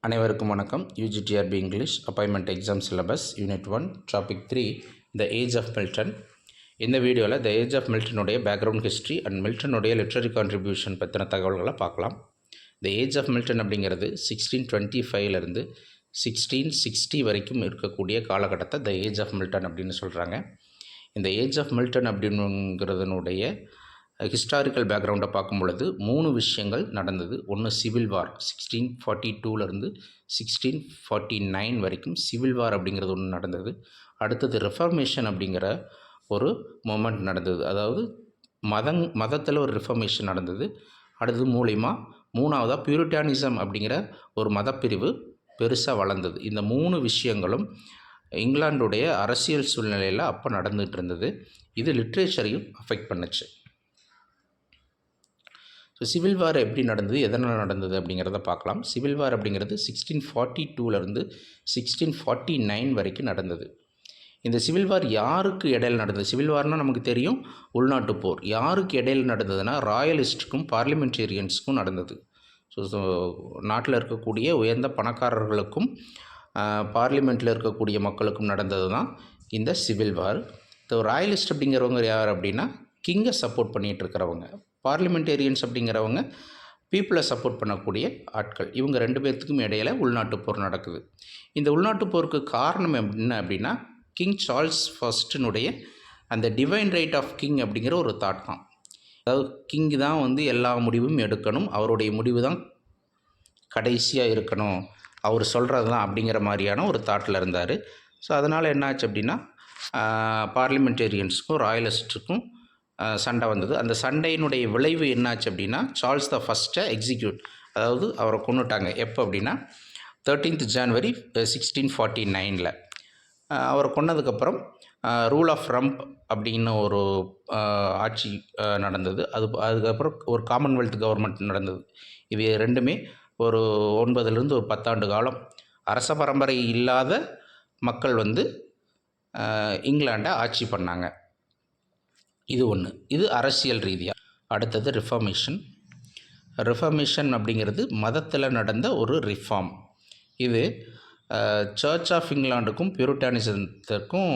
அனைவருக்கும் வணக்கம். UGTRB English appointment exam syllabus unit 1 topic 3 the age of Milton. இந்த வீடியோவில் the age of மில்டனுடைய background history and மில்டனுடைய literary contribution பற்றின தகவல்களை பார்க்கலாம். த ஏஜ் ஆஃப் மில்டன் அப்படிங்கிறது 1625லேருந்து 1660 வரைக்கும் இருக்கக்கூடிய காலகட்டத்தை த ஏஜ் ஆஃப் மில்டன் அப்படின்னு சொல்கிறாங்க. இந்த ஏஜ் ஆஃப் மில்டன் அப்படிங்கிறதுனுடைய ஹிஸ்டாரிக்கல் பேக்ரவுண்டை பார்க்கும் பொழுது 3 விஷயங்கள் நடந்தது. ஒன்று சிவில் வார் 1642லேருந்து 1649 வரைக்கும் சிவில் வார் அப்படிங்கிறது ஒன்று நடந்தது. அடுத்தது ரிஃபார்மேஷன் அப்படிங்கிற ஒரு மூமெண்ட் நடந்தது. அதாவது மதத்தில் ஒரு ரிஃபார்மேஷன் நடந்தது. அடுத்தது மூணாவதாக பியூரிட்டானிசம் அப்படிங்கிற ஒரு மதப்பிரிவு பெருசாக வளர்ந்தது. இந்த 3 விஷயங்களும் இங்கிலாந்துடைய அரசியல் சூழ்நிலையில் அப்போ நடந்துகிட்டு இருந்தது. இது லிட்ரேச்சரையும் அஃபெக்ட் பண்ணுச்சு. ஸோ சிவில் வார் எப்படி நடந்தது, எதனால் நடந்தது அப்படிங்கிறத பார்க்கலாம். சிவில் வார் அப்படிங்கிறது 1642லேருந்து 1649 வரைக்கும் நடந்தது. இந்த சிவில் வார் யாருக்கு இடையில் நடந்தது? சிவில் வார்னால் நமக்கு தெரியும், உள்நாட்டு போர். யாருக்கு இடையில் நடந்ததுன்னா ராயலிஸ்ட்டுக்கும் பார்லிமெண்டேரியன்ஸுக்கும் நடந்தது. ஸோ நாட்டில் இருக்கக்கூடிய உயர்ந்த பணக்காரர்களுக்கும் பார்லிமெண்ட்டில் இருக்கக்கூடிய மக்களுக்கும் நடந்தது தான் இந்த சிவில் வார். ஸோ ராயலிஸ்ட் அப்படிங்கிறவங்க யார் அப்படின்னா கிங்கை சப்போர்ட் பண்ணிகிட்டு இருக்கிறவங்க. பார்லிமெண்டேரியன்ஸ் அப்படிங்கிறவங்க பீப்புளை சப்போர்ட் பண்ணக்கூடிய ஆட்கள். இவங்க 2 பேர்த்துக்கும் இடையில் உள்நாட்டு போர் நடக்குது. இந்த உள்நாட்டு போருக்கு காரணம் என்ன அப்படின்னா கிங் சார்ல்ஸ் ஃபர்ஸ்டினுடைய அந்த டிவைன் ரைட் ஆஃப் கிங் அப்படிங்கிற ஒரு தாட் தான். அதாவது கிங் தான் எல்லா முடிவும் எடுக்கணும், அவருடைய முடிவு தான் கடைசியாக இருக்கணும், அவர் சொல்கிறது தான் அப்படிங்கிற மாதிரியான ஒரு தாட்டில் இருந்தார். ஸோ அதனால் என்னாச்சு அப்படின்னா பார்லிமெண்டேரியன்ஸுக்கும் ராயலிஸ்ட்டுக்கும் சண்டை வந்தது. அந்த சண்டையினுடைய விளைவு என்னாச்சு அப்படின்னா சார்ல்ஸ் த ஃபஸ்ட்டை எக்ஸிக்யூட், அதாவது அவரை கொண்டுட்டாங்க. எப்போ அப்படின்னா 13th January 1649. அவரை கொன்னதுக்கப்புறம் ரூல் ஆஃப் ரம்ப் அப்படின்னு ஒரு ஆட்சி நடந்தது. அதுக்கப்புறம் ஒரு காமன்வெல்த் கவர்மெண்ட் நடந்தது. இது ரெண்டுமே ஒரு 9லேருந்து ஒரு 10 ஆண்டு காலம் அரச பரம்பரை இல்லாத மக்கள் இங்கிலாண்டை ஆட்சி பண்ணாங்க. இது ஒன்று. இது அரசியல் ரீதியாக. அடுத்தது ரிஃபார்மேஷன் அப்படிங்கிறது மதத்தில் நடந்த ஒரு ரிஃபார்ம். இது சர்ச் ஆஃப் இங்கிலாண்டுக்கும் பியூரிட்டானிசத்துக்கும்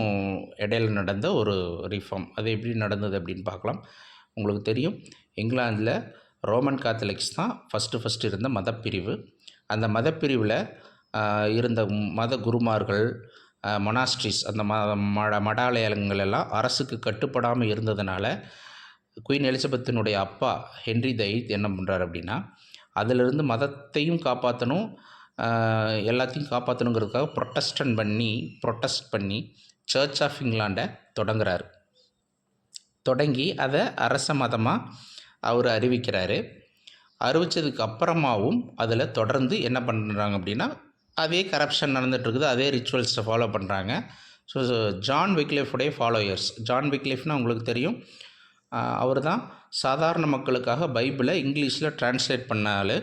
இடையில் நடந்த ஒரு ரிஃபார்ம். அது எப்படி நடந்தது அப்படின்னு பார்க்கலாம். உங்களுக்கு தெரியும், இங்கிலாந்தில் ரோமன் காத்தலிக்ஸ் தான் ஃபஸ்ட்டு இருந்த மதப்பிரிவு. அந்த மதப்பிரிவில் இருந்த மத குருமார்கள், மொனாஸ்ட்ரிஸ், அந்த மடாலயங்கள் எல்லாம் அரசுக்கு கட்டுப்படாமல் இருந்ததுனால குயின் எலிசபெத்தினுடைய அப்பா ஹென்றி த 8th என்ன பண்ணுறாரு அப்படின்னா அதிலிருந்து மதத்தையும் காப்பாற்றணும், எல்லாத்தையும் காப்பாற்றணுங்கிறதுக்காக ப்ரொட்டஸ்ட் பண்ணி சர்ச் ஆஃப் இங்கிலாண்டை தொடங்குறாரு. தொடங்கி அதை அரச மதமாக அவர் அறிவிக்கிறாரு. அறிவித்ததுக்கு அப்புறமாவும் அதில் தொடர்ந்து என்ன பண்ணுறாங்க அப்படின்னா அதே கரப்ஷன் நடந்துகிட்ருக்குது, அதே ரிச்சுவல்ஸை ஃபாலோ பண்ணுறாங்க. ஸோ ஜான் விக்லிஃபுடைய ஃபாலோயர்ஸ், ஜான் விக்லிஃப்னால் உங்களுக்கு தெரியும், அவர் தான் சாதாரண மக்களுக்காக பைபிளை இங்கிலீஷில் டிரான்ஸ்லேட் பண்ணால்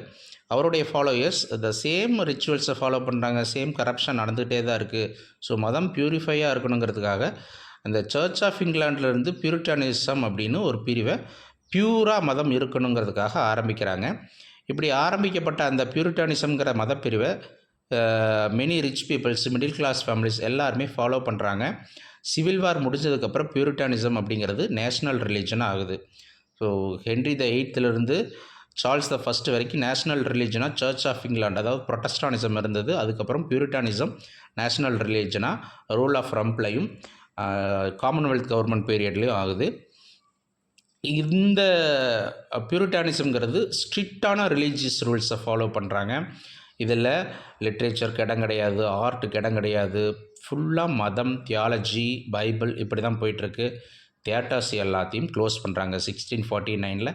அவருடைய ஃபாலோயர்ஸ் த சேம் ரிச்சுவல்ஸை ஃபாலோ பண்ணுறாங்க. சேம் கரப்ஷன் நடந்துகிட்டே தான் இருக்குது. ஸோ மதம் பியூரிஃபையாக இருக்கணுங்கிறதுக்காக அந்த சர்ச் ஆஃப் இங்கிலாண்டிலேருந்து பியூரிட்டானிசம் அப்படின்னு ஒரு பிரிவை பியூராக மதம் இருக்கணுங்கிறதுக்காக ஆரம்பிக்கிறாங்க. இப்படி ஆரம்பிக்கப்பட்ட அந்த பியூரிட்டானிசம்ங்கிற மதப்பிரிவை many rich peoples, middle class families எல்லாருமே ஃபாலோ பண்ணுறாங்க. சிவில் வார் முடிஞ்சதுக்கப்புறம் பியூரிட்டானிசம் அப்படிங்கிறது நேஷ்னல் ரிலீஜனாக ஆகுது. So Henry the 8th Charles the first வரைக்கும் நேஷ்னல் ரிலீஜனாக சர்ச் ஆஃப் இங்கிலாந்து, அதாவது ப்ரொட்டஸ்டானிசம் இருந்தது. அதுக்கப்புறம் பியூரிட்டானிசம் national ரிலீஜனாக rule of ரம்ப்லையும் Commonwealth government பீரியட்லேயும் ஆகுது. இந்த பியூரிட்டானிசம்ங்கிறது ஸ்ட்ரிக்டான ரிலீஜியஸ் ரூல்ஸை ஃபாலோ பண்ணுறாங்க. இதில் லிட்ரேச்சருக்கு இடம் கிடையாது, ஆர்ட்டுக்கு இடம் கிடையாது. ஃபுல்லாக மதம், தியாலஜி, பைபிள் இப்படி தான் போயிட்டுருக்கு. தியேட்டர்ஸ் எல்லாத்தையும் க்ளோஸ் பண்ணுறாங்க 1649.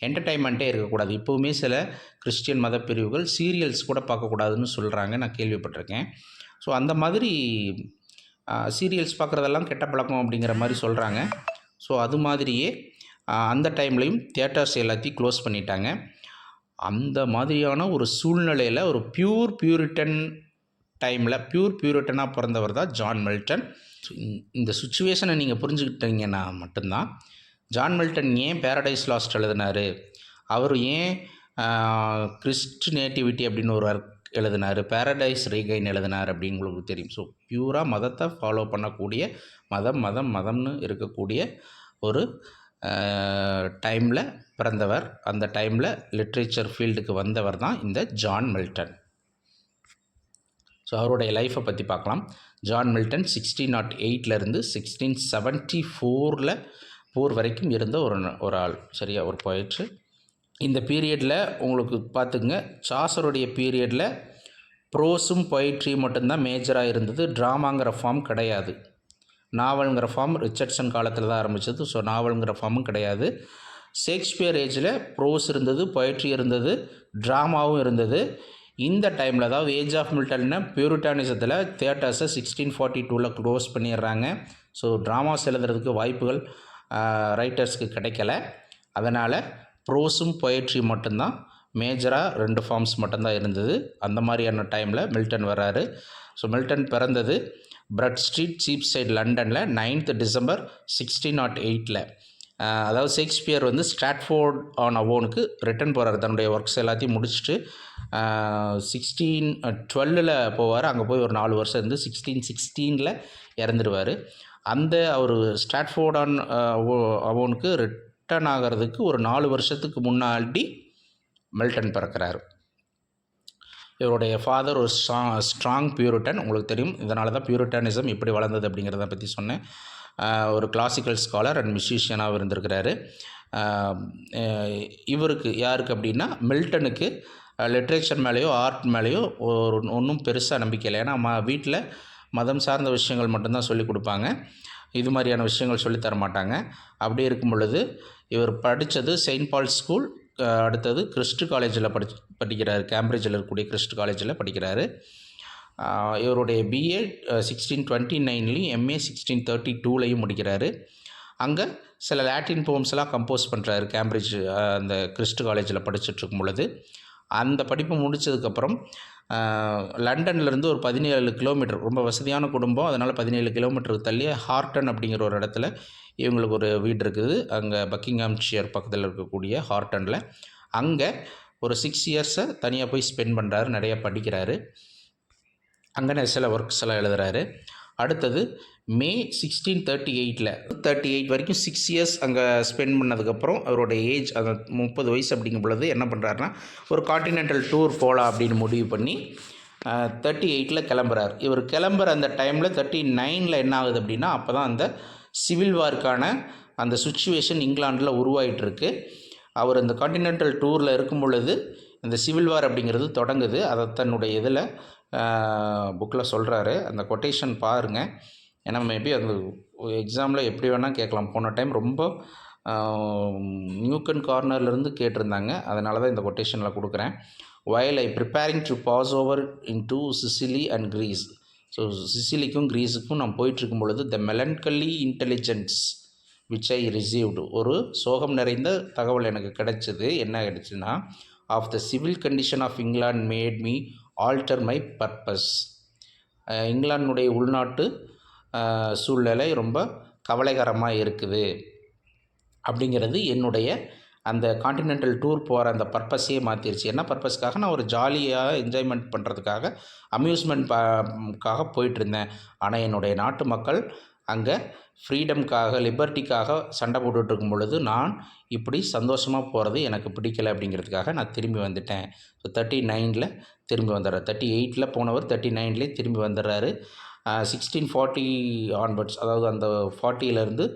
என்டர்டைன்மெண்ட்டே இருக்கக்கூடாது. இப்போவுமே சில கிறிஸ்டியன் மதப்பிரிவுகள் சீரியல்ஸ் கூட பார்க்கக்கூடாதுன்னு சொல்கிறாங்க, நான் கேள்விப்பட்டிருக்கேன். ஸோ அந்த மாதிரி சீரியல்ஸ் பார்க்குறதெல்லாம் கெட்ட பழக்கம் அப்படிங்கிற மாதிரி சொல்கிறாங்க. ஸோ அது மாதிரியே அந்த டைம்லையும் தியேட்டர்ஸ் எல்லாத்தையும் க்ளோஸ் பண்ணிட்டாங்க. அந்த மாதிரியான ஒரு சூழ்நிலையில் ஒரு பியூரிட்டன் டைமில் பியூரிட்டனாக பிறந்தவர் தான் ஜான் மில்டன். இந்த சுச்சுவேஷனை நீங்கள் புரிஞ்சுக்கிட்டீங்கன்னா மட்டும்தான் ஜான் மில்டன் ஏன் பேரடைஸ் லாஸ்ட் எழுதினார், அவர் ஏன் கிறிஸ்டினேட்டிவிட்டி அப்படின்னு ஒரு எழுதினார், பேரடைஸ் ரீகைன் எழுதினார் அப்படின்னு உங்களுக்கு தெரியும். ஸோ பியூராக மதத்தை ஃபாலோ பண்ணக்கூடிய மதம்னு இருக்கக்கூடிய ஒரு டைமில் பிறந்தவர். அந்த டைமில் லிட்ரேச்சர் ஃபீல்டுக்கு வந்தவர் தான் இந்த ஜான் மில்டன். ஸோ அவருடைய லைஃப்பை பற்றி பார்க்கலாம். ஜான் மில்டன் 1608 1674 போர் வரைக்கும் இருந்த ஒரு ஆள், சரியா, ஒரு போயிட்ரு. இந்த பீரியடில் உங்களுக்கு பார்த்துங்க, சாசருடைய பீரியடில் ப்ரோஸும் பொயிட்ரி மட்டும்தான் மேஜராக இருந்தது. ட்ராமாங்கிற ஃபார்ம் கிடையாது. நாவலுங்கிற ஃபார்ம் ரிச்சர்ட்சன் காலத்தில் தான் ஆரம்பித்தது. ஸோ நாவலுங்கிற ஃபார்மும் கிடையாது. ஷேக்ஸ்பியர் ஏஜில் ப்ரோஸ் இருந்தது, பொயிட்ரி இருந்தது, ட்ராமாவும் இருந்தது. இந்த டைமில், அதாவது ஏஜ் ஆஃப் மில்டன்னா பியூரிட்டானிசத்தில் தியேட்டர்ஸை 1642 க்ளோஸ் பண்ணிடுறாங்க. ஸோ ட்ராமாஸ் எழுதுறதுக்கு வாய்ப்புகள் ரைட்டர்ஸ்க்கு கிடைக்கல. அதனால் ப்ரோஸும் பொயிட்ரி மட்டும்தான் மேஜராக 2 ஃபார்ம்ஸ் மட்டும்தான் இருந்தது. அந்த மாதிரியான டைமில் மில்டன் வராரு. ஸோ மில்டன் பிறந்தது பிரட் ஸ்ட்ரீட், சீப் சைட், லண்டனில் 9th December 1608. அதாவது ஷேக்ஸ்பியர் வந்து ஸ்ட்ராட்ஃபோர்ட் ஆன் அவோனுக்கு ரிட்டர்ன் போகிறார். தன்னுடைய ஒர்க்ஸ் எல்லாத்தையும் முடிச்சுட்டு 1612 போவார். அங்கே போய் ஒரு 4 வருஷம் இருந்து 1616 இறந்துடுவார். அந்த அவர் ஸ்ட்ராட்ஃபோர்ட் ஆன் அவோனுக்கு ரிட்டர்ன் ஆகிறதுக்கு ஒரு 4 வருஷத்துக்கு முன்னாடி மில்டன் பிறக்கிறார். இவருடைய ஃபாதர் ஒரு ஸ்ட்ராங் பியூரிட்டன், உங்களுக்கு தெரியும். இதனால தான் பியூரிட்டானிசம் எப்படி வளர்ந்தது அப்படிங்கிறத பற்றி சொன்னேன். ஒரு கிளாசிக்கல் ஸ்காலர் அண்ட் மியூசிஷியனாகவும் இருந்திருக்கிறாரு. இவருக்கு யாருக்கு அப்படின்னா மில்டனுக்கு லிட்ரேச்சர் மேலேயோ ஆர்ட் மேலேயோ ஒன்றும் பெருசாக நம்பிக்கை இல்லை. ஏன்னா வீட்டில் மதம் சார்ந்த விஷயங்கள் மட்டும்தான் சொல்லிக் கொடுப்பாங்க, இது மாதிரியான விஷயங்கள் சொல்லித்தர மாட்டாங்க. அப்படி இருக்கும் பொழுது இவர் படித்தது செயின்ட் பால் ஸ்கூல், அடுத்தது கிறிஸ்ட் காலேஜில் படிக்கிறார். கேம்பிரிட்ஜில் இருக்கக்கூடிய கிறிஸ்ட் காலேஜில் படிக்கிறாரு. இவருடைய பிஏ 1629 எம்ஏ 1632 முடிக்கிறாரு. அங்கே சில லாட்டின் போம்ஸ்லாம் கம்போஸ் பண்ணுறாரு கேம்பிரிட்ஜ் அந்த கிறிஸ்ட் காலேஜில் படிச்சுட்ருக்கும் பொழுது. அந்த படிப்பு முடித்ததுக்கப்புறம் லண்டன்லேருந்து ஒரு 17 கிலோமீட்டர், ரொம்ப வசதியான குடும்பம், அதனால் 17 கிலோமீட்டருக்கு தள்ளி ஹார்டன் அப்படிங்கிற ஒரு இடத்துல இவங்களுக்கு ஒரு வீடு இருக்குது. அங்கே பக்கிங்ஹாம்ஷியர் பக்கத்தில் இருக்கக்கூடிய ஹார்டனில். அங்கே ஒரு 6 இயர்ஸை தனியாக போய் ஸ்பெண்ட் பண்ணுறாரு, நிறையா படிக்கிறாரு. அங்கே சில ஒர்க்ஸ் எல்லாம் எழுதுகிறாரு. அடுத்தது மே 1638 வரைக்கும் 6 இயர்ஸ் அங்கே ஸ்பெண்ட் பண்ணதுக்கப்புறம் அவருடைய ஏஜ் அந்த 30 வயசு அப்படிங்கும் பொழுது என்ன பண்ணுறாருனா, ஒரு கான்டினென்டல் டூர் போகலாம் அப்படின்னு முடிவு பண்ணி 38 கிளம்புறார். இவர் கிளம்புற அந்த டைமில் 39 என்ன ஆகுது அப்படின்னா, அப்போ தான் அந்த சிவில் வார்க்கான அந்த சுச்சுவேஷன் இங்கிலாண்டில் உருவாயிட்டிருக்கு. அவர் அந்த கான்டினென்டல் டூரில் இருக்கும் பொழுது இந்த சிவில் வார் அப்படிங்கிறது தொடங்குது. அதை தன்னுடைய இதில் புக்கில் சொல்கிறாரு. அந்த கொட்டேஷன் பாருங்கள். ஏன்னா மேபி அந்த எக்ஸாமில் எப்படி வேணால் கேட்கலாம். போன டைம் ரொம்ப நியூக்கன் கார்னர்லேருந்து கேட்டிருந்தாங்க, அதனால தான் இந்த கொட்டேஷனில் கொடுக்குறேன். while I preparing to pass over into Sicily and Greece. So சிசிலிக்கும் க்ரீஸுக்கும் நான் போயிட்டுருக்கும் பொழுது the melancholy intelligence which I received, ஒரு சோகம் நிறைந்த தகவல் எனக்கு கிடைச்சது. என்ன கிடைச்சுன்னா, of the civil condition of England made me alter my purpose. இங்கிலாந்துடைய உள்நாட்டு சூழ்நிலை ரொம்ப கவலைகரமாக இருக்குது அப்படிங்கிறது என்னுடைய அந்த கான்டினென்டல் டூர் போகிற அந்த பர்பஸையே மாற்றிருச்சு. என்ன பர்பஸ்க்காக? நான் ஒரு ஜாலியாக என்ஜாய்மெண்ட் பண்ணுறதுக்காக, அம்யூஸ்மெண்ட்காக போயிட்டுருந்தேன். ஆனால் என்னுடைய நாட்டு மக்கள் அங்கே ஃப்ரீடம்காக, லிபர்ட்டிக்காக சண்டை போட்டுட்டு இருக்கும் பொழுது நான் இப்படி சந்தோஷமாக போகிறது எனக்கு பிடிக்கலை அப்படிங்கிறதுக்காக நான் திரும்பி வந்துட்டேன். ஸோ 39 திரும்பி வந்துடுறாரு. 38 போனவர் 39 திரும்பி வந்துடுறாரு. 1640 ஆன்வர்ட்ஸ், அதாவது அந்த 40லேருந்து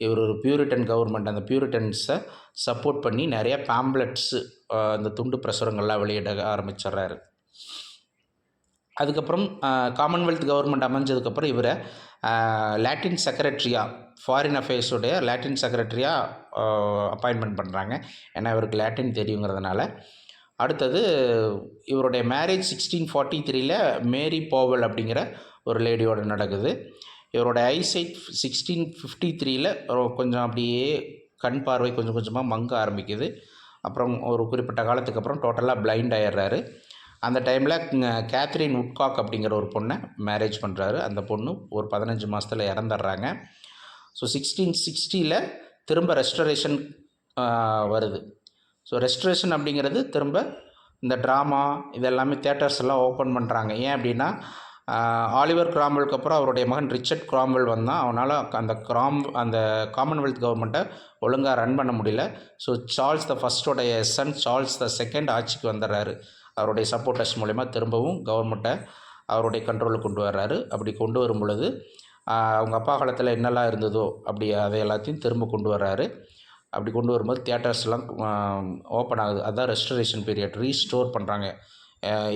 இவர் ஒரு பியூரிட்டன் கவர்மெண்ட், அந்த பியூரிட்டன்ஸை சப்போர்ட் பண்ணி நிறைய பேம்ப்ளெட்ஸு, அந்த துண்டு பிரசுரங்கள்லாம் வெளியிட ஆரம்பிச்சிட்றாரு. அதுக்கப்புறம் காமன்வெல்த் கவர்மெண்ட் அமைஞ்சதுக்கப்புறம் இவரை லாட்டின் செக்ரட்டரியாக, ஃபாரின் அஃபேர்ஸுடைய லாட்டின் செக்ரட்டரியாக அப்பாயின்மெண்ட் பண்ணுறாங்க. ஏன்னா இவருக்கு லாட்டின் தெரியுங்கிறதுனால. அடுத்தது இவருடைய மேரேஜ் 1643 மேரி போவல் அப்படிங்கிற ஒரு லேடியோடு நடக்குது. இவரோட ஐசைட் 1653 கொஞ்சம் அப்படியே கண் பார்வை கொஞ்சம் கொஞ்சமாக மங்க ஆரம்பிக்குது. அப்புறம் ஒரு குறிப்பிட்ட காலத்துக்கு அப்புறம் டோட்டலாக பிளைண்ட் ஆயிடுறாரு. அந்த டைமில் கேத்ரின் உட்காக் அப்படிங்கிற ஒரு பொண்ணை மேரேஜ் பண்ணுறாரு. அந்த பொண்ணு ஒரு 15 மாதத்தில் இறந்துடுறாங்க. ஸோ 1660 திரும்ப ரெஸ்டரேஷன் வருது. ஸோ ரெஸ்டரேஷன் அப்படிங்கிறது திரும்ப இந்த ட்ராமா இதெல்லாமே தியேட்டர்ஸ் எல்லாம் ஓப்பன் பண்ணுறாங்க. ஏன் அப்படின்னா ஆலிவர் கிராம்வெலுக்கு அப்புறம் அவருடைய மகன் ரிச்சர்ட் கிராம்வெல் வந்தான். அவனால் அந்த காமன்வெல்த் கவர்மெண்ட்டை ஒழுங்காக ரன் பண்ண முடியல. So Charles the ஃபஸ்ட்டோடைய Sun Charles the second ஆட்சிக்கு வந்துடுறாரு. அவருடைய சப்போர்ட்டர்ஸ் மூலயமா திரும்பவும் கவர்மெண்ட்டை அவருடைய கண்ட்ரோலுக்கு கொண்டு வர்றாரு. அப்படி கொண்டு வரும் பொழுது அவங்க அப்பா காலத்தில் என்னெல்லாம் இருந்ததோ அப்படி அதை எல்லாத்தையும் திரும்ப கொண்டு வர்றாரு. அப்படி கொண்டு வரும்போது தியேட்டர்ஸ்லாம் ஓப்பன் ஆகுது. அதுதான் ரெஸ்டரேஷன் பீரியட். ரீஸ்டோர் பண்ணுறாங்க.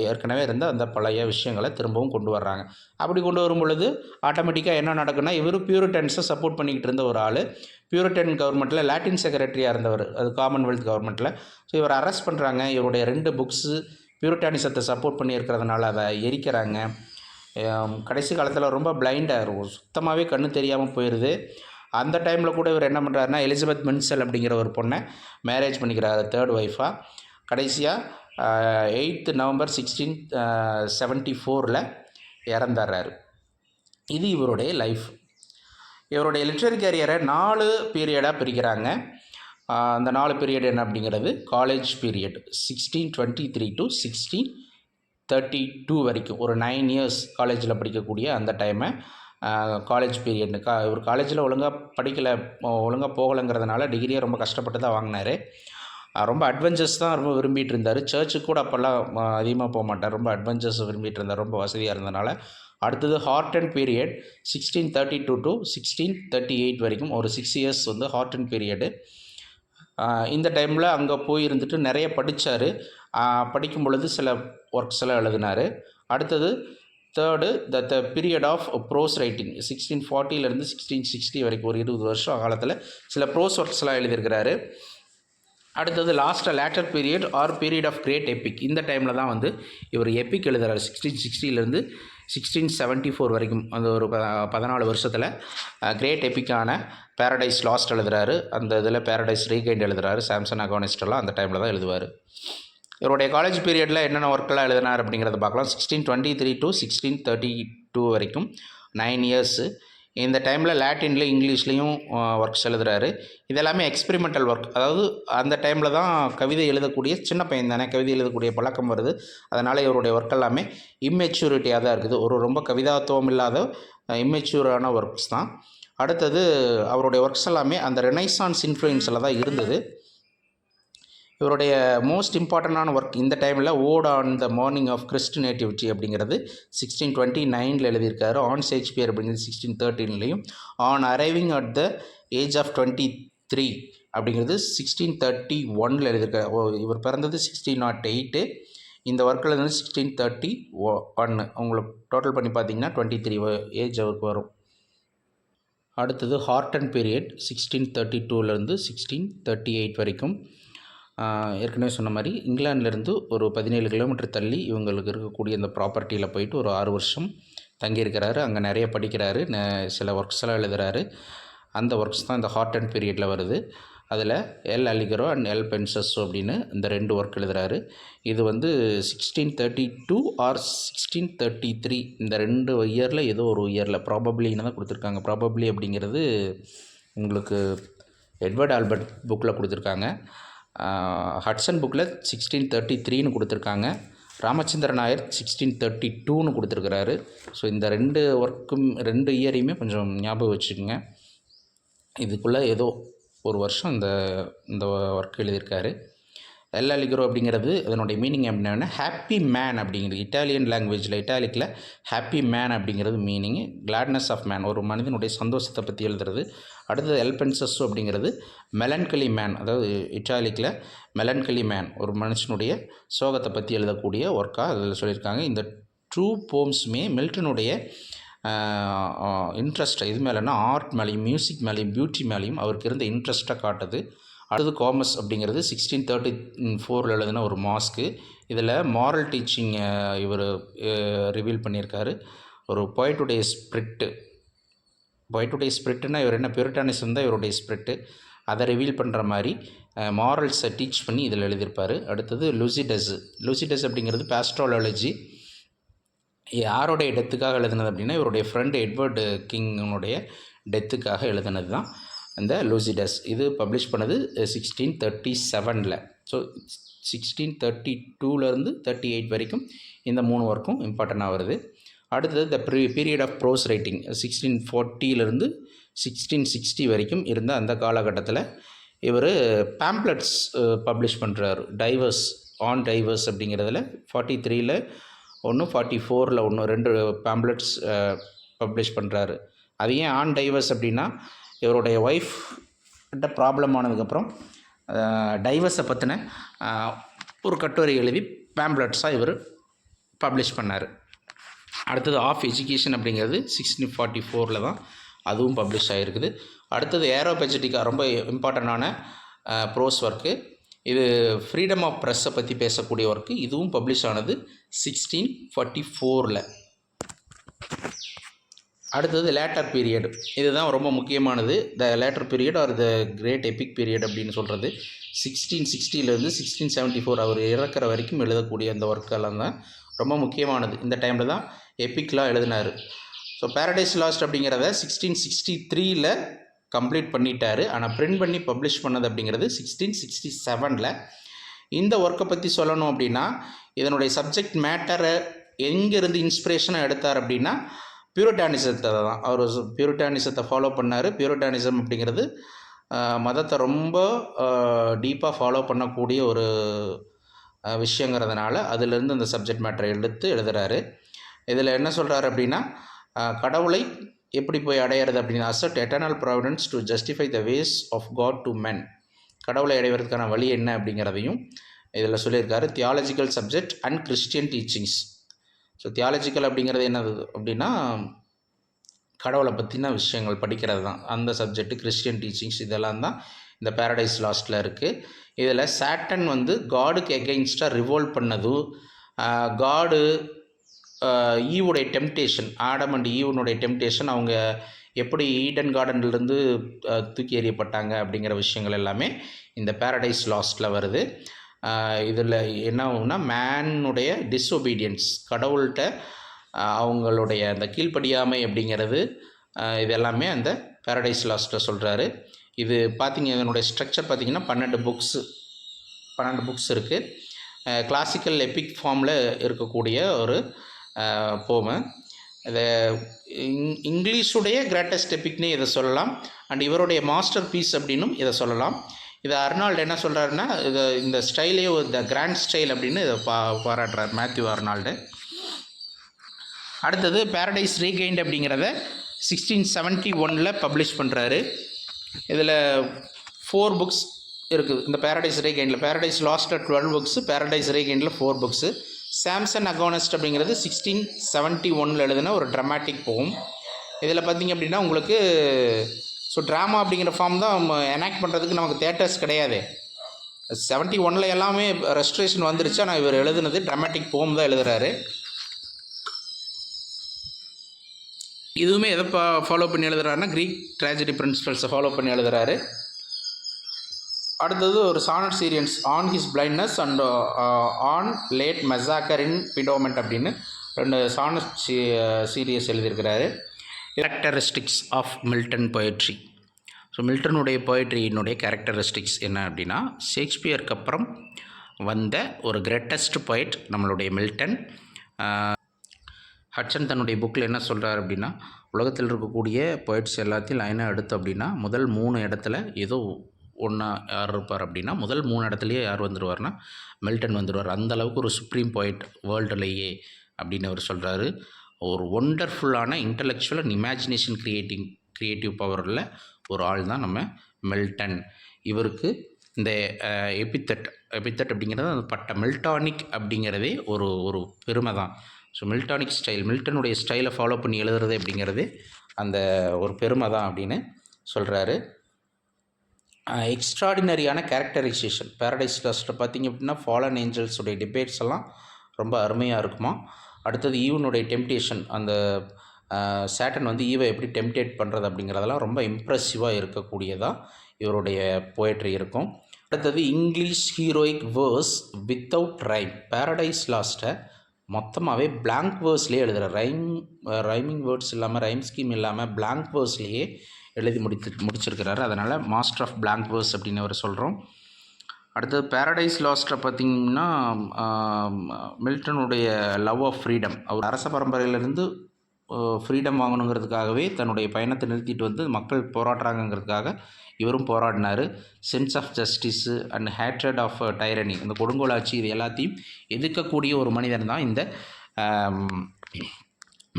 ஏற்கனவே இருந்த அந்த பழைய விஷயங்களை திரும்பவும் கொண்டு வர்றாங்க. அப்படி கொண்டு வரும் பொழுது ஆட்டோமேட்டிக்காக என்ன நடக்குன்னா, இவர் பியூரிட்டன்ஸை சப்போர்ட் பண்ணிக்கிட்டு இருந்த ஒரு ஆள். பியூரிட்டன் கவர்மெண்ட்டில் லாட்டின் செக்ரட்டரியாக இருந்தவர், அது காமன்வெல்த் கவர்மெண்ட்டில். ஸோ இவர் அரெஸ்ட் பண்ணுறாங்க. இவருடைய 2 புக்ஸு பியூரிட்டானிசத்தை சப்போர்ட் பண்ணியிருக்கிறதுனால அதை எரிக்கிறாங்க. கடைசி காலத்தில் ரொம்ப பிளைண்டாக சுத்தமாகவே கண்ணு தெரியாமல் போயிடுது. அந்த டைமில் கூட இவர் என்ன பண்ணுறாருன்னா, எலிசபெத் மின்செல் அப்படிங்கிற ஒரு பொண்ணை மேரேஜ் பண்ணிக்கிறாரு 3rd ஒய்ஃபாக. கடைசியாக 8th நவம்பர் 1674 இறந்துடுறாரு. இது இவருடைய லைஃப். இவருடைய லிட்ரரி கேரியரை 4 பீரியடாக பிரிக்கிறாங்க. அந்த 4 பீரியட் என்ன அப்படிங்கிறது காலேஜ் பீரியட் 1623 to 1632 வரைக்கும், ஒரு 9 இயர்ஸ் காலேஜில் படிக்கக்கூடிய அந்த டைமை காலேஜ் பீரியட்னு. இவர் காலேஜில் ஒழுங்காக போகலைங்கிறதுனால டிகிரியை ரொம்ப கஷ்டப்பட்டு தான் வாங்கினார். ரொம்ப அட்வென்ச்சர்ஸ் தான் ரொம்ப விரும்பிகிட்டு இருந்தார். சர்ச்சுக்கு கூட அப்போல்லாம் அதிகமாக போக மாட்டார். ரொம்ப அட்வென்ச்சர்ஸ் விரும்பிகிட்டு இருந்தார், ரொம்ப வசதியாக இருந்தனால. அடுத்தது ஹார்டன் பீரியட் 1632 to 1638 வரைக்கும், ஒரு 6 இயர்ஸ் வந்து ஹார்டன் பீரியடு. இந்த டைமில் அங்கே போய் இருந்துட்டு நிறைய படித்தார். படிக்கும் பொழுது சில ஒர்க்ஸ் எல்லாம் எழுதினார். அடுத்தது third the period of prose writing 1640 1660 வரைக்கும், ஒரு 20 வருஷம் காலத்தில் சில ப்ரோஸ் ஒர்க்ஸ்லாம் எழுதியிருக்கிறாரு. அடுத்தது later period or period of great epic. இந்த டைமில் தான் வந்து இவர் எப்பிக் எழுதுகிறார். 1660 1674 வரைக்கும், அந்த ஒரு 14 வருஷத்தில் கிரேட் எப்பிக்கான பேரடைஸ் லாஸ்ட் எழுதுகிறாரு. அந்த இதில் பேரடைஸ் ரீகைண்ட் எழுதுகிறாரு. சாம்சன் அகானிஸ்டெல்லாம் அந்த டைமில் தான் எழுதுவார். இவருடைய காலேஜ் பீரியடில் என்னென்ன ஒர்க்கெல்லாம் எழுதினார் அப்படிங்கிறத பார்க்கலாம். 1623 to 1632 வரைக்கும் 9 இயர்ஸு. இந்த டைமில் லாட்டின்ல இங்கிலீஷ்லேயும் ஒர்க்ஸ் எழுதுகிறாரு. இதெல்லாமே எக்ஸ்பெரிமெண்டல் ஒர்க். அதாவது அந்த டைமில் தான் கவிதை எழுதக்கூடிய, சின்ன பையன் தானே, கவிதை எழுதக்கூடிய பழக்கம் வருது. அதனால் இவருடைய ஒர்க் எல்லாமே இம்மெச்சூரிட்டியாக தான் இருக்குது. ரொம்ப கவிதாத்துவம் இல்லாத இம்மெச்சூரான ஒர்க்ஸ் தான். அடுத்தது அவருடைய ஒர்க்ஸ் எல்லாமே அந்த ரெனைசான்ஸ் இன்ஃப்ளூயன்ஸில் தான் இருந்தது. இவருடைய மோஸ்ட் இம்பார்ட்டண்டான ஒர்க் இந்த டைமில் vote on the morning of கிறிஸ்டினேட்டிவிட்டி அப்படிங்கிறது 1629 எழுதியிருக்காரு. ஆன் ஷேக்ஸ்பியர் அப்படிங்கிறது 1613 on arriving at the age of 23 அப்படிங்கிறது 1631 எழுதியிருக்காரு. இவர் பிறந்தது 1608. இந்த ஒர்க்கில் இருந்து 1631 உங்களுக்கு டோட்டல் பண்ணி பார்த்தீங்கன்னா 23 ஏஜ் அவருக்கு வரும். அடுத்தது ஹார்டன் பீரியட் 1632 1638 வரைக்கும். ஏற்கனவே சொன்ன மாதிரி இங்கிலாந்துலேருந்து ஒரு 17 கிலோமீட்டர் தள்ளி இவங்களுக்கு இருக்கக்கூடிய இந்த ப்ராப்பர்ட்டியில் போயிட்டு ஒரு 6 வருஷம் தங்கியிருக்கிறாரு. அங்கே நிறைய படிக்கிறாரு, சில ஒர்க்ஸ் எல்லாம் எழுதுகிறாரு. அந்த ஒர்க்ஸ் தான் இந்த ஹார்டன் பீரியடில் வருது. அதில் எல் அலிகரோ அண்ட் எல் பென்சஸோ அப்படின்னு இந்த 2 ஒர்க் எழுதுகிறாரு. இது வந்து 1632 ஆர் 1633 இந்த 2 இயரில் ஏதோ ஒரு இயரில் ப்ராபப்ளின்னு தான் கொடுத்துருக்காங்க. ப்ராபப்ளி அப்படிங்கிறது உங்களுக்கு எட்வர்ட் ஆல்பர்ட் புக்கில் கொடுத்துருக்காங்க. ஹட்சன் புக்கில் 1633 கொடுத்துருக்காங்க. ராமச்சந்திர நாயர் 1632 கொடுத்துருக்கிறாரு. ஸோ இந்த 2 ஒர்க்கும் 2 இயரையுமே கொஞ்சம் ஞாபகம் வச்சுக்கோங்க. இதுக்குள்ளே ஏதோ ஒரு வருஷம் இந்த ஒர்க் எழுதியிருக்காரு. எல் அலிகரோ அப்படிங்கிறது அதனுடைய மீனிங் அப்படின்னா ஹாப்பி மேன் அப்படிங்கிறது. இட்டாலியன் லாங்குவேஜில் இட்டாலிக்கில் ஹாப்பி மேன் அப்படிங்கிறது மீனிங் கிளாட்னஸ் ஆஃப் மேன், ஒரு மனிதனுடைய சந்தோஷத்தை பற்றி எழுதுறது. அடுத்தது எல் பென்சஸோ அப்படிங்கிறது மெலன்கலி மேன், அதாவது இட்டாலிக்கில் மெலன்கலி மேன், ஒரு மனுஷனுடைய சோகத்தை பற்றி எழுதக்கூடிய ஒர்க்காக அதில் சொல்லியிருக்காங்க. இந்த 2 போம்ஸுமே மில்டனுடைய இன்ட்ரெஸ்ட்டை இது மேலேனா ஆர்ட் மேலேயும் மியூசிக் மேலேயும் பியூட்டி மேலேயும் அவருக்கு இருந்த இன்ட்ரெஸ்ட்டாக காட்டுது. அடுத்து காமஸ் அப்படிங்கிறது 1634 எழுதின ஒரு மாஸ்க்கு. இதில் மாரல் டீச்சிங் இவர் ரிவீல் பண்ணியிருக்காரு. ஒரு பொயட்டுடைய ஸ்பிரிட்டுனா இவர் என்ன பியூரிட்டானிசம் தான் இவருடைய ஸ்பிரிட்டு, அதை ரிவீல் பண்ணுற மாதிரி மாரல்ஸை டீச் பண்ணி இதில் எழுதியிருப்பார். அடுத்தது லூசிடஸ் அப்படிங்கிறது பாஸ்ட்ராலஜி. யாருடைய டெத்துக்காக எழுதினது அப்படின்னா இவருடைய ஃப்ரெண்டு எட்வர்டு கிங்கனுடைய டெத்துக்காக எழுதினது தான் இந்த லூசிடஸ். இது பப்ளிஷ் பண்ணது 1637. ஸோ 1632லேருந்து 38 வரைக்கும் இந்த 3 ஒர்க்கும் இம்பார்ட்டண்ட்டாக வருது. அடுத்தது த பீரியட் ஆஃப் ப்ரோஸ் ரைட்டிங் 1640லேருந்து 1660 வரைக்கும் இருந்த அந்த காலகட்டத்தில் இவர் பேம்ப்ளெட்ஸ் பப்ளிஷ் பண்ணுறாரு. டைவர்ஸ் அப்படிங்கிறதுல 43ல் ஒன்று 44ல் ஒன்று 2 பேம்ப்ளெட்ஸ் பப்ளிஷ் பண்ணுறாரு. அது ஏன் ஆன் டைவர்ஸ் அப்படின்னா, இவருடைய ஒய்ஃப் கிட்ட ப்ராப்ளம் ஆனதுக்கப்புறம் டைவர்ஸை பற்றின ஒரு கட்டுரை எழுதி பேம்ப்ளெட்ஸாக இவர் பப்ளிஷ் பண்ணார். அடுத்தது ஆஃப் எஜுகேஷன் அப்படிங்கிறது 1644ல் தான் அதுவும் பப்ளிஷ் ஆகிருக்குது. அடுத்தது ஏரோபெஜெட்டிக்கா ரொம்ப இம்பார்ட்டண்டான ப்ரோஸ் ஒர்க்கு. இது ஃப்ரீடம் ஆஃப் ப்ரெஸ்ஸை பற்றி பேசக்கூடிய ஒர்க்கு. இதுவும் பப்ளிஷ் ஆனது 1644ல். அடுத்தது லேட்டர் பீரியட். இதுதான் ரொம்ப முக்கியமானது. த later period R the great Epic period அப்படின்னு சொல்கிறது 1660லேருந்து 1674 அவர் இறக்குற வரைக்கும் எழுதக்கூடிய அந்த ஒர்க்கெல்லாம் தான் ரொம்ப முக்கியமானது. இந்த டைமில் தான் எபிக்லாம் எழுதினார். ஸோ பேரடைஸ் லாஸ்ட் அப்படிங்கிறத 1663ல் கம்ப்ளீட் பண்ணிட்டார். ஆனால் பிரிண்ட் பண்ணி பப்ளிஷ் பண்ணது அப்படிங்கிறது 1667ல். இந்த ஒர்க்கை பற்றி சொல்லணும் அப்படின்னா, இதனுடைய சப்ஜெக்ட் மேட்டரை எங்கேருந்து இன்ஸ்பிரேஷனாக எடுத்தார் அப்படின்னா, பியூரிட்டானிசத்தை தான். அவர் பியூரிட்டானிசத்தை ஃபாலோ பண்ணார். பியூரிட்டானிசம் அப்படிங்கிறது மதத்தை ரொம்ப டீப்பாக ஃபாலோ பண்ணக்கூடிய ஒரு விஷயங்கிறதுனால அதிலிருந்து அந்த சப்ஜெக்ட் மேட்டரை எடுத்து எழுதுகிறாரு. இதில் என்ன சொல்கிறாரு அப்படின்னா, கடவுளை எப்படி போய் அடையிறது அப்படின்னா, assert eternal providence to justify the ways of God to men. கடவுளை அடைவதற்கான வழி என்ன அப்படிங்கிறதையும் இதில் சொல்லியிருக்காரு. Theological subject and Christian teachings. So theological அப்படிங்கிறது என்னது அப்படின்னா, கடவுளை பற்றின விஷயங்கள் படிக்கிறது தான் அந்த சப்ஜெக்ட். கிறிஸ்டியன் டீச்சிங்ஸ் இதெல்லாம் தான் இந்த பேரடைஸ் லாஸ்ட்டில் இருக்குது. இதில் சாட்டன் காடுக்கு எகெயின்ஸ்டாக ரிவோல்ட் பண்ணது, காடு ஈவுடைய டெம்டேஷன், ஆடம் அண்ட் ஈவனுடைய டெம்டேஷன், அவங்க எப்படி ஈடன் கார்டன்லேருந்து தூக்கி எறியப்பட்டாங்க அப்படிங்கிற விஷயங்கள் எல்லாமே இந்த பேரடைஸ் லாஸ்ட்டில் வருது. இதில் என்ன ஆகும்னா, மேனுடைய டிஸ்ஒபீடியன்ஸ், கடவுள்கிட்ட அவங்களுடைய அந்த கீழ்ப்படியாமை அப்படிங்கிறது இது எல்லாமே அந்த பேரடைஸ் லாஸ்ட்டில் சொல்கிறாரு. இது பார்த்திங்க, இதனுடைய ஸ்ட்ரக்சர் பார்த்திங்கன்னா 12 புக்ஸ் இருக்குது. கிளாசிக்கல் எபிக் ஃபார்மில் இருக்கக்கூடிய ஒரு போமு. இதை இங்கிலீஷுடைய கிரேட்டஸ்ட் எபிக்னே இதை சொல்லலாம். அண்ட் இவருடைய மாஸ்டர் பீஸ் அப்படின்னும் இதை சொல்லலாம். இதை அர்னால்டு என்ன சொல்கிறாருன்னா, இந்த ஸ்டைலே த கிராண்ட் ஸ்டைல் அப்படின்னு இதை பாராட்டுறார் மேத்யூ அர்னால்டு. அடுத்தது பேரடைஸ் ரீகெயின்ட் அப்படிங்கிறத 1671ல் பப்ளிஷ் பண்ணுறாரு. இதில் 4 புக்ஸ் இருக்குது இந்த பேரடைஸ் ரீகெயிண்டில். பேரடைஸ் லாஸ்ட்டில் 12 புக்ஸு, பேரடைஸ் ரீகெயிண்டில் 4 புக்ஸு. சாம்சன் அகானஸ்ட் அப்படிங்கிறது 1671ல் எழுதின ஒரு ட்ராமாட்டிக் போகும். இதில் பார்த்திங்க அப்படின்னா உங்களுக்கு ட்ராமா அப்படிங்கிற ஃபார்ம் தான் எனாக்ட் பண்ணுறதுக்கு நமக்கு தேட்டர்ஸ் கிடையாது. 71ல் எல்லாமே ரெஸ்ட்ரேஷன் வந்துருச்சு. ஆனால் இவர் எழுதுனது ட்ராமாட்டிக் போம் தான் எழுதுகிறாரு. இதுவுமே எதை ஃபாலோ பண்ணி எழுதுறாருன்னா, க்ரீக் ட்ராஜடி பிரின்சிபல்ஸை ஃபாலோ பண்ணி எழுதுகிறாரு. அடுத்தது ஒரு sonnet சீரியன்ஸ் on his blindness and on late massacre இன் பிடோமெண்ட் அப்படின்னு 2 சானட் சீரியஸ் எழுதியிருக்கிறாரு. Characteristics of Milton poetry. So மில்டனுடைய பொயட்ரியினுடைய characteristics என்ன அப்படின்னா, ஷேக்ஸ்பியருக்கு அப்புறம் வந்த ஒரு கிரேட்டஸ்ட் பொயட் நம்மளுடைய மில்டன். ஹட்சன் தன்னுடைய புக்கில் என்ன சொல்கிறார் அப்படின்னா, உலகத்தில் இருக்கக்கூடிய பொயட்ஸ் எல்லாத்தையும் லைனாக எடுத்து அப்படின்னா முதல் 3 இடத்துல ஏதோ ஒன்றா யார் இருப்பார் அப்படின்னா, முதல் 3 இடத்துலையே யார் வந்துடுவார்னா மில்டன் வந்துடுவார். அந்தளவுக்கு ஒரு சுப்ரீம் பொயட் வேர்ல்டுலேயே அப்படின்னு அவர் சொல்கிறாரு. ஒரு ஒண்டர்ஃபுல்லான இன்டலெக்சுவல் அண்ட் இமேஜினேஷன் கிரியேட்டிவ் பவரில் ஒரு ஆள் தான் நம்ம மில்டன். இவருக்கு இந்த எபித்தட் அப்படிங்கிறது அந்த பட்ட மில்டானிக் அப்படிங்கிறதே ஒரு பெருமை தான். ஸோ மில்டானிக் ஸ்டைல், மில்டனுடைய ஸ்டைலை ஃபாலோ பண்ணி எழுதுறது அப்படிங்கிறது அந்த ஒரு பெருமை தான் அப்படின்னு சொல்கிறாரு. எக்ஸ்ட்ராடினரியான கேரக்டரைசேஷன் பேரடைஸ் லாஸ்ட்டில் பார்த்திங்க அப்படின்னா, ஃபாலன் ஏஞ்சல்ஸுடைய டிபேட்ஸ் எல்லாம் ரொம்ப அருமையாக இருக்குமா. அடுத்தது ஈவனுடைய டெம்டேஷன், அந்த சாட்டன் ஈவை எப்படி டெம்டேட் பண்ணுறது அப்படிங்கிறதெல்லாம் ரொம்ப இம்ப்ரெசிவாக இருக்கக்கூடியதாக இவருடைய போயட்ரி இருக்கும். அடுத்தது English heroic verse without rhyme. Paradise லாஸ்ட்டை மொத்தமாகவே பிளாங்க் வேர்ஸ்லேயே எழுதுகிற ரைமிங் வேர்ட்ஸ் இல்லாமல், ரைம் ஸ்கீம் இல்லாமல் பிளாங்க் வேர்ஸ்லேயே எழுதி முடிச்சிருக்கிறாரு. அதனால் மாஸ்டர் ஆஃப் பிளாங்க் வேர்ஸ் அப்படின்னு அவர் சொல்கிறோம். அடுத்தது பேரடைஸ் லாஸ்ட்டில் பார்த்திங்கன்னா மில்டனுடைய லவ் ஆஃப் ஃப்ரீடம். அவர் அரச பரம்பரையிலேருந்து ஃப்ரீடம் வாங்கணுங்கிறதுக்காகவே தன்னுடைய பயணத்தை நிறுத்திட்டு வந்து மக்கள் போராடுறாங்கங்கிறதுக்காக இவரும் போராடினார். Sense of justice and hatred of tyranny, இந்த கொடுங்கோலாட்சி, இது எல்லாத்தையும் எதிர்க்கக்கூடிய ஒரு மனிதன் தான் இந்த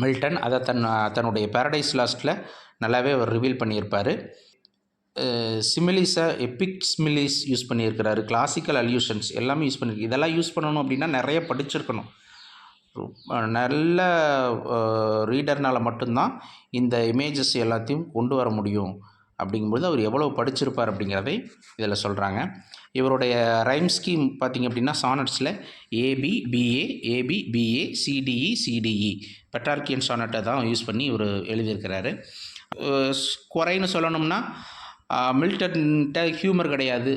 மில்டன். அதை தன்னுடைய பேரடைஸ் லாஸ்ட்டில் நல்லாவே அவர் ரிவீல் பண்ணியிருப்பார். சிமிலிஸை எபிக் சிமிலிஸ் யூஸ் பண்ணியிருக்கிறாரு, கிளாசிக்கல் அல்யூஷன்ஸ் எல்லாமே யூஸ் பண்ணியிருக்கு. இதெல்லாம் யூஸ் பண்ணணும் அப்படின்னா நிறைய படிச்சிருக்கணும். நல்ல ரீடர்னால் மட்டும்தான் இந்த இமேஜஸ் எல்லாத்தையும் கொண்டு வர முடியும். அப்படிங்கும்போது அவர் எவ்வளோ படிச்சிருப்பார் அப்படிங்கிறதை இதில் சொல்கிறாங்க. இவருடைய ரைம் ஸ்கீம் பார்த்திங்க அப்படின்னா சானட்ஸில் ஏபி பிஏ ஏபி பிஏ சிடிஇ சிடிஇ பெட்ரார்கியன் சானட்டை தான் யூஸ் பண்ணி இவர் எழுதியிருக்கிறாரு. குறைன்னு சொல்லணும்னா மில்டன்கிட்ட ஹியூமர் கிடையாது.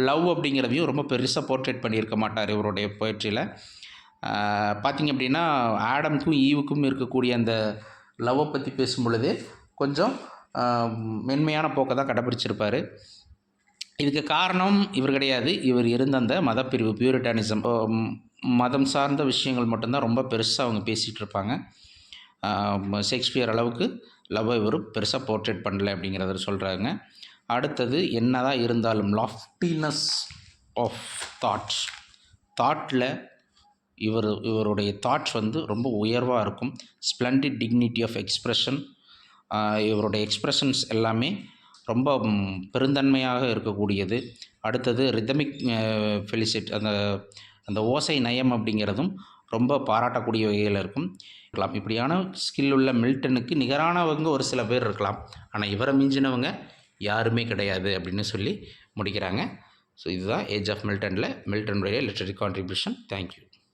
லவ் அப்படிங்கிறதையும் ரொம்ப பெருசாக போர்ட்ரேட் பண்ணியிருக்க மாட்டார் இவருடைய போய்ட்ரியில். பார்த்திங்க அப்படின்னா ஆடம்க்கும் ஈவுக்கும் இருக்கக்கூடிய அந்த லவ்வை பற்றி பேசும் பொழுது கொஞ்சம் மென்மையான போக்கை தான் கடைப்பிடிச்சிருப்பார். இதுக்கு காரணம் இவர் கிடையாது, இவர் இருந்த அந்த மதப்பிரிவு பியூரிட்டானிசம், மதம் சார்ந்த விஷயங்கள் மட்டும்தான் ரொம்ப பெருசாக அவங்க பேசிகிட்டு இருப்பாங்க. ஷேக்ஸ்பியர் அளவுக்கு லவ்வை இவர் பெருசாக போர்ட்ரேட் பண்ணல அப்படிங்கிறத சொல்கிறாங்க. அடுத்தது என்னதான் இருந்தாலும் லாஃப்டினஸ் ஆஃப் தாட்டில் இவருடைய தாட்ஸ் வந்து ரொம்ப உயர்வாக இருக்கும். ஸ்ப்ளெண்டிட் டிக்னிட்டி ஆஃப் எக்ஸ்ப்ரெஷன், இவருடைய எக்ஸ்ப்ரெஷன்ஸ் எல்லாமே ரொம்ப பெருந்தன்மையாக இருக்கக்கூடியது. அடுத்தது ரிதமிக் ஃபெலிசிட், அந்த ஓசை நயம் அப்படிங்கிறதும் ரொம்ப பாராட்டக்கூடிய வகையில் இருக்கும். இப்படியான ஸ்கில் உள்ள மில்டனுக்கு நிகரானவங்க ஒரு சில பேர் இருக்கலாம், ஆனால் இவரை மிஞ்சினவங்க யாருமே கிடையாது அப்படின்னு சொல்லி முடிக்கிறாங்க. ஸோ இதுதான் age of மில்டனுடைய literary contribution. Thank you.